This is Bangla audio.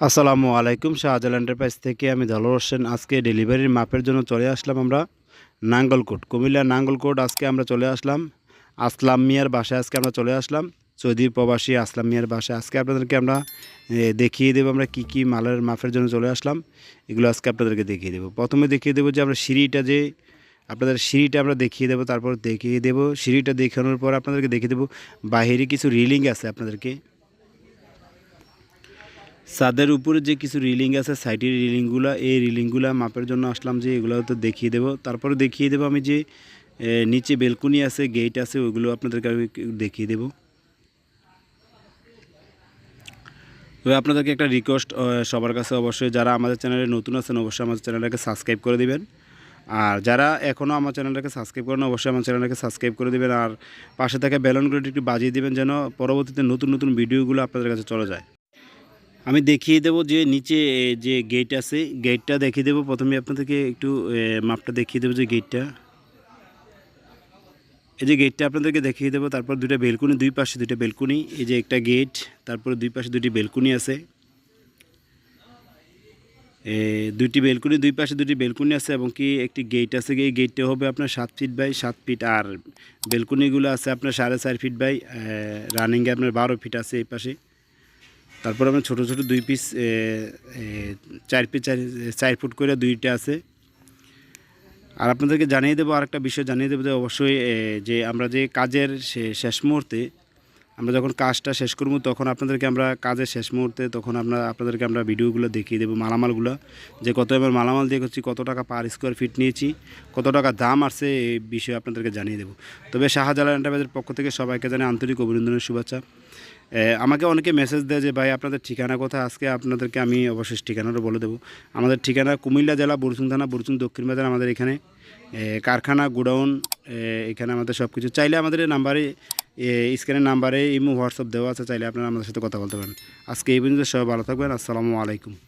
আসসালামু আলাইকুম। শাহজালাল এন্টারপ্রাইজ থেকে আমি দেলোয়ার হোসেন। আজকে ডেলিভারির মাপের জন্য চলে আসলাম আমরা নাঙ্গলকোট, কুমিল্লা নাঙ্গলকোট। আজকে আমরা চলে আসলাম আসলাম মিয়ার বাসায়। আজকে আমরা চলে আসলাম সৌদি প্রবাসী আসলাম মিয়ার বাসায়। আজকে আপনাদেরকে আমরা দেখিয়ে দেবো আমরা কি মালের মাপের জন্য চলে আসলাম, এগুলো আজকে আপনাদেরকে দেখিয়ে দেবো। প্রথমে দেখিয়ে দেবো যে আমরা সিঁড়িটা যে আপনাদের সিঁড়িটা আমরা দেখিয়ে দেবো, তারপর দেখিয়ে দেবো সিঁড়িটা দেখানোর পর আপনাদেরকে দেখিয়ে দেবো বাহিরে কিছু রিলিং আছে আপনাদেরকে। ছাদের উপরে যে কিছু রিলিং আছে সাইডের রিলিংগুলো, এই রিলিংগুলো মাপের জন্য আসলাম যে এগুলো তো দেখিয়ে দেবো। তারপরে দেখিয়ে দেবো আমি যে নিচে বেলকুনি আছে, গেট আছে, ওইগুলো আপনাদেরকে আমি দেখিয়ে দেবো। তবে আপনাদেরকে একটা রিকোয়েস্ট সবার কাছে, অবশ্যই যারা আমাদের চ্যানেলে নতুন আছেন অবশ্যই আমাদের চ্যানেলটাকে সাবস্ক্রাইব করে দিবেন। আর যারা এখনও আমার চ্যানেলটাকে সাবস্ক্রাইব করেন অবশ্যই আমার চ্যানেলটাকে সাবস্ক্রাইব করে দেবেন। আর পাশে থাকা বেলনগুলো একটু বাজিয়ে দেবেন যেন পরবর্তীতে নতুন নতুন ভিডিওগুলো আপনাদের কাছে চলে যায়। আমি দেখিয়ে দেবো যে নিচে যে গেট আছে, গেটটা দেখিয়ে দেবো। প্রথমে আপনাদেরকে একটু মাপটা দেখিয়ে দেবো যে গেটটা, এই যে গেটটা আপনাদেরকে দেখিয়ে দেবো। তারপর দুইটা বেলকুনি, দুই পাশে দুইটা বেলকুনি, এই যে একটা গেট, তারপরে দুই পাশে দুইটি বেলকুনি আছে। দুইটি বেলকুনি, দুই পাশে দুটি বেলকুনি আছে এবং কি একটি গেট আছে। এই গেটটা হবে আপনার 7 ফিট বাই 7 ফিট, আর বেলকুনিগুলো আছে আপনার 4.5 ফিট বাই রানিংয়ে আপনার 12 ফিট আছে এই পাশে। তারপর আমরা ছোটো ছোটো 2 পিস 4 পিস 4 ফুট করে দুইটা আছে। আর আপনাদেরকে জানিয়ে দেবো আরেকটা বিষয় জানিয়ে দেবো যে অবশ্যই যে আমরা যে কাজের শেষ মুহূর্তে আমরা যখন কাজটা শেষ করবো তখন আপনাদেরকে আমরা কাজের শেষ মুহূর্তে তখন আপনাদেরকে আমরা ভিডিওগুলো দেখিয়ে দেবো মালামালগুলো, যে কত এবার মালামাল দিয়ে করছি, কত টাকা পার স্কোয়ার ফিট নিয়েছি, কত টাকা দাম আসছে, এই বিষয়ে আপনাদেরকে জানিয়ে দেবো। তবে শাহজালাল এন্টারপ্রাইজের পক্ষ থেকে সবাইকে জানাই আন্তরিক অভিনন্দনের শুভেচ্ছা। আমাকে অনেকে মেসেজ দেয় যে ভাই আপনাদের ঠিকানা কোথায়। আজকে আপনাদেরকে আমি অবশ্যই ঠিকানাটা বলে দেবো। আমাদের ঠিকানা কুমিল্লা জেলা বুরচুন থানা, বুরচুন দক্ষিণ বাজার। আমাদের এখানে কারখানা, গোডাউন, এখানে আমাদের সব কিছু। চাইলে আমাদের নাম্বারে স্ক্রিনের নাম্বারে ইমো হোয়াটসঅ্যাপ দেওয়া আছে, চাইলে আপনারা আমাদের সাথে কথা বলতে পারেন। আজকে এই পর্যন্ত সবাই ভালো থাকবেন। আসসালামু আলাইকুম।